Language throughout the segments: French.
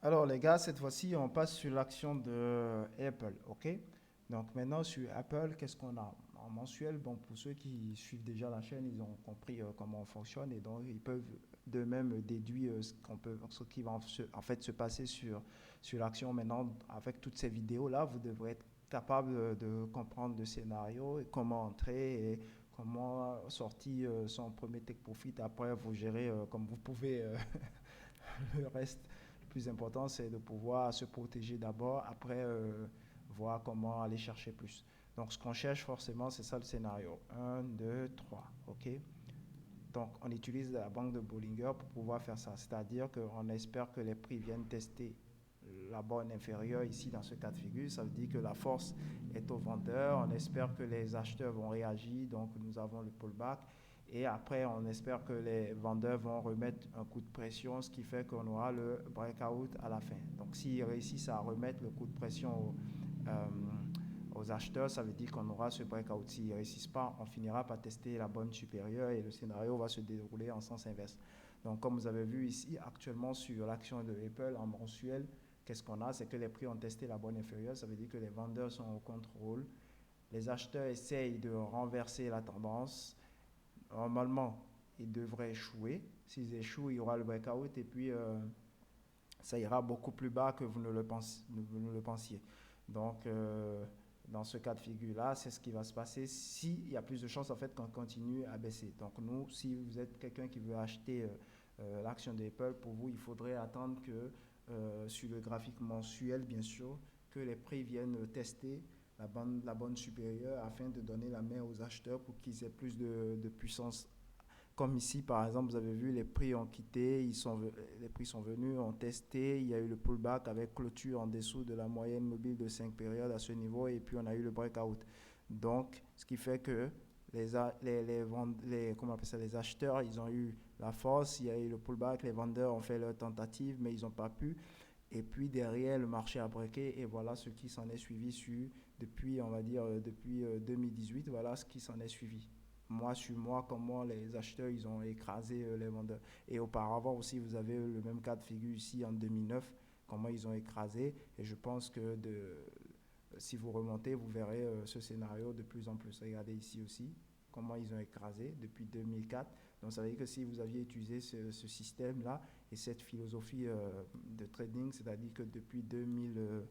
Alors les gars, cette fois-ci, on passe sur l'action de Apple, ok? Donc maintenant sur Apple, qu'est-ce qu'on a? En mensuel, bon, pour ceux qui suivent déjà la chaîne, ils ont compris comment on fonctionne et donc ils peuvent d'eux-mêmes déduire ce qui va en fait se passer sur l'action. Maintenant, avec toutes ces vidéos-là, vous devrez être capable de comprendre le scénario et comment entrer et comment sortir son premier take profit. Après, vous gérez comme vous pouvez le reste. Le plus important, c'est de pouvoir se protéger d'abord, après voir comment aller chercher plus. Donc, ce qu'on cherche forcément, c'est ça le scénario. Un, 2, 3. OK? Donc, on utilise la banque de Bollinger pour pouvoir faire ça. C'est-à-dire qu'on espère que les prix viennent tester la borne inférieure ici dans ce cas de figure. Ça veut dire que la force est au vendeur. On espère que les acheteurs vont réagir. Donc, nous avons le pullback. Et après, on espère que les vendeurs vont remettre un coup de pression, ce qui fait qu'on aura le breakout à la fin. Donc, s'ils réussissent à remettre le coup de pression euh, aux acheteurs, ça veut dire qu'on aura ce breakout. S'ils ne réussissent pas, on finira par tester la bonne supérieure et le scénario va se dérouler en sens inverse. Donc, comme vous avez vu ici, actuellement sur l'action de Apple en mensuel, qu'est-ce qu'on a? C'est que les prix ont testé la bonne inférieure. Ça veut dire que les vendeurs sont au contrôle. Les acheteurs essayent de renverser la tendance. Normalement, ils devraient échouer. S'ils échouent, il y aura le breakout et puis ça ira beaucoup plus bas que vous ne le pensiez. Donc, dans ce cas de figure-là, c'est ce qui va se passer s'il y a plus de chances en fait qu'on continue à baisser. Donc, nous, si vous êtes quelqu'un qui veut acheter l'action d'Apple, pour vous, il faudrait attendre que sur le graphique mensuel, bien sûr, que les prix viennent tester la bonne supérieure afin de donner la main aux acheteurs pour qu'ils aient plus de puissance. Comme ici, par exemple, vous avez vu, les prix ont quitté, les prix sont venus, ont testé, il y a eu le pullback avec clôture en dessous de la moyenne mobile de 5 périodes à ce niveau, et puis on a eu le breakout. Donc, ce qui fait que comment on appelle ça, les acheteurs, ils ont eu la force, il y a eu le pullback, les vendeurs ont fait leur tentative, mais ils n'ont pas pu. Et puis derrière, le marché a breaké et voilà ce qui s'en est suivi depuis, on va dire, depuis 2018, voilà ce qui s'en est suivi mois sur mois, comment les acheteurs ils ont écrasé les vendeurs. Et auparavant aussi, vous avez le même cas de figure ici en 2009, comment ils ont écrasé. Et je pense que si vous remontez, vous verrez ce scénario de plus en plus. Regardez ici aussi comment ils ont écrasé depuis 2004. Donc ça veut dire que si vous aviez utilisé ce système-là et cette philosophie de trading, c'est-à-dire que depuis 2000,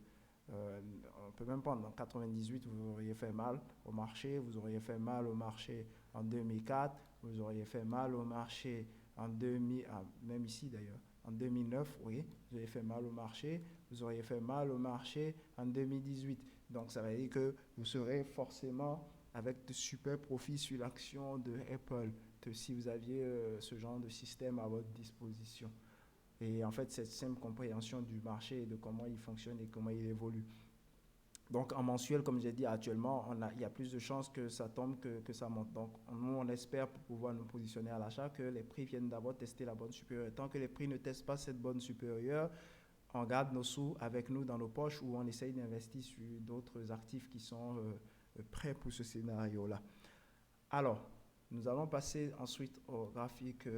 on peut même prendre en 98, vous auriez fait mal au marché, vous auriez fait mal au marché en 2004, vous auriez fait mal au marché en 2000, même ici d'ailleurs, en 2009, oui, vous avez fait mal au marché, vous auriez fait mal au marché en 2018. Donc ça veut dire que vous serez forcément avec de super profits sur l'action de Apple, si vous aviez ce genre de système à votre disposition. Et en fait, cette simple compréhension du marché et de comment il fonctionne et comment il évolue. Donc en mensuel, comme j'ai dit, actuellement, il y a plus de chances que ça tombe que ça monte. Donc nous, on espère pour pouvoir nous positionner à l'achat que les prix viennent d'abord tester la bonne supérieure. Tant que les prix ne testent pas cette bonne supérieure, on garde nos sous avec nous dans nos poches ou on essaye d'investir sur d'autres actifs qui sont prêts pour ce scénario-là. Alors, nous allons passer ensuite au graphique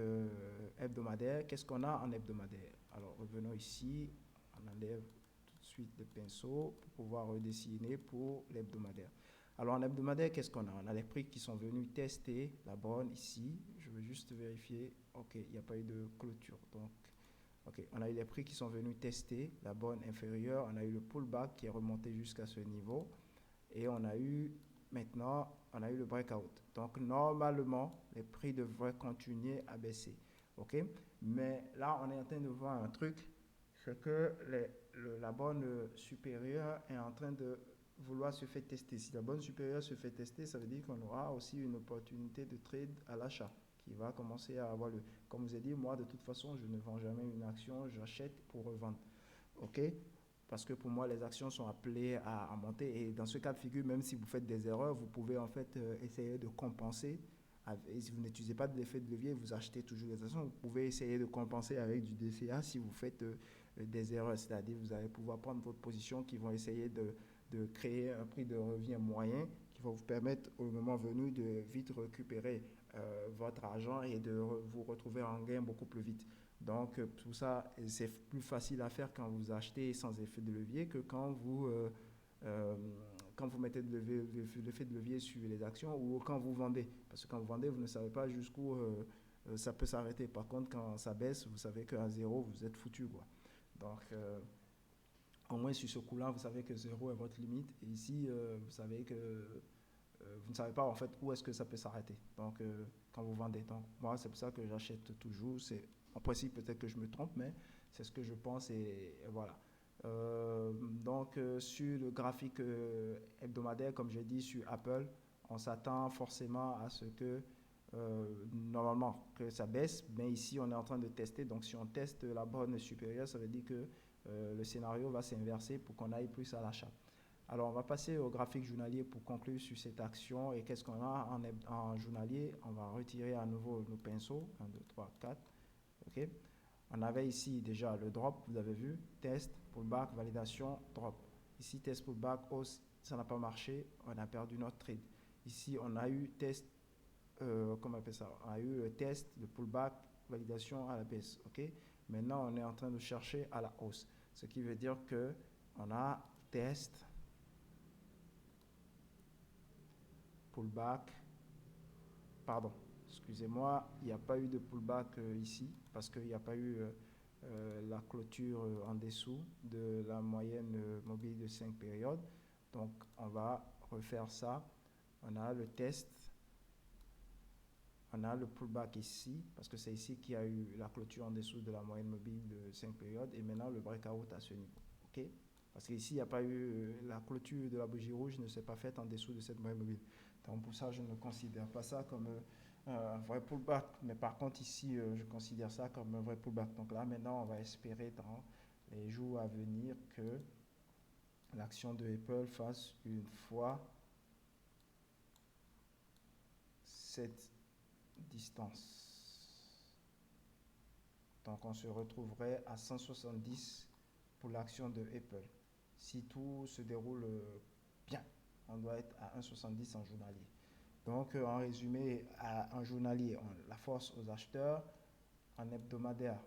hebdomadaire. Qu'est-ce qu'on a en hebdomadaire? Alors, revenons ici. On enlève tout de suite le pinceau pour pouvoir redessiner pour l'hebdomadaire. Alors, en hebdomadaire, qu'est-ce qu'on a? On a les prix qui sont venus tester la borne ici. Je veux juste vérifier. OK, il n'y a pas eu de clôture. Donc, OK, on a eu les prix qui sont venus tester la borne inférieure. On a eu le pullback qui est remonté jusqu'à ce niveau. Et on a eu le breakout. Donc, normalement, les prix devraient continuer à baisser. OK? Mais là, on est en train de voir un truc, c'est que la borne supérieure est en train de vouloir se faire tester. Si la borne supérieure se fait tester, ça veut dire qu'on aura aussi une opportunité de trade à l'achat qui va commencer à avoir le... Comme je vous ai dit, moi, de toute façon, je ne vends jamais une action, j'achète pour revendre. OK? Parce que pour moi, les actions sont appelées à monter. Et dans ce cas de figure, même si vous faites des erreurs, vous pouvez en fait essayer de compenser. Et si vous n'utilisez pas de l'effet de levier, vous achetez toujours les actions. Vous pouvez essayer de compenser avec du DCA si vous faites des erreurs. C'est-à-dire vous allez pouvoir prendre votre position qui vont essayer de créer un prix de revient moyen qui va vous permettre au moment venu de vite récupérer votre argent et de vous retrouver en gain beaucoup plus vite. Donc, tout ça, c'est plus facile à faire quand vous achetez sans effet de levier que euh, quand vous mettez l'effet de levier sur les actions ou quand vous vendez. Parce que quand vous vendez, vous ne savez pas jusqu'où ça peut s'arrêter. Par contre, quand ça baisse, vous savez qu'à zéro, vous êtes foutu, quoi. Donc, au moins sur ce coup-là, vous savez que zéro est votre limite. Et ici, vous savez que vous ne savez pas en fait où est-ce que ça peut s'arrêter. Donc, quand vous vendez. Donc, moi, c'est pour ça que j'achète toujours. C'est, en principe, peut-être que je me trompe, mais c'est ce que je pense et voilà. Donc, sur le graphique hebdomadaire, comme j'ai dit sur Apple, on s'attend forcément à ce que, normalement, que ça baisse. Mais ici, on est en train de tester. Donc, si on teste la borne supérieure, ça veut dire que le scénario va s'inverser pour qu'on aille plus à l'achat. Alors, on va passer au graphique journalier pour conclure sur cette action. Et qu'est-ce qu'on a en journalier? On va retirer à nouveau nos pinceaux. 1, 2, 3, 4. OK. On avait ici déjà le drop, vous avez vu. Test, pullback, validation, drop. Ici, test, pullback, hausse, ça n'a pas marché. On a perdu notre trade. Ici, on a eu test, comment on appelle ça? On a eu le test, le pullback, validation à la baisse. OK. Maintenant, on est en train de chercher à la hausse. Ce qui veut dire que on a test, pullback, pardon, excusez-moi, il n'y a pas eu de pullback ici parce qu'il n'y a pas eu la clôture en dessous de la moyenne mobile de 5 périodes. Donc, on va refaire ça. On a le test, on a le pullback ici parce que c'est ici qu'il y a eu la clôture en dessous de la moyenne mobile de 5 périodes et maintenant le breakout à ce niveau. OK? Parce qu'ici, il n'y a pas eu la clôture de la bougie rouge ne s'est pas faite en dessous de cette moyenne mobile. Donc pour ça, je ne considère pas ça comme un vrai pullback. Mais par contre, ici, je considère ça comme un vrai pullback. Donc là, maintenant, on va espérer dans les jours à venir que l'action de Apple fasse une fois cette distance. Donc on se retrouverait à 170 pour l'action de Apple. Si tout se déroule bien, on doit être à 1,70 en journalier. Donc, en résumé, en journalier, la force aux acheteurs, en hebdomadaire,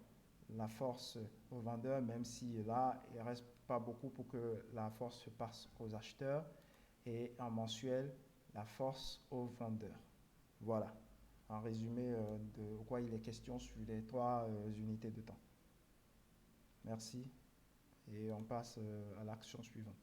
la force aux vendeurs, même si là, il ne reste pas beaucoup pour que la force se passe aux acheteurs, et en mensuel, la force aux vendeurs. Voilà, en résumé de quoi il est question sur les trois unités de temps. Merci, et on passe à l'action suivante.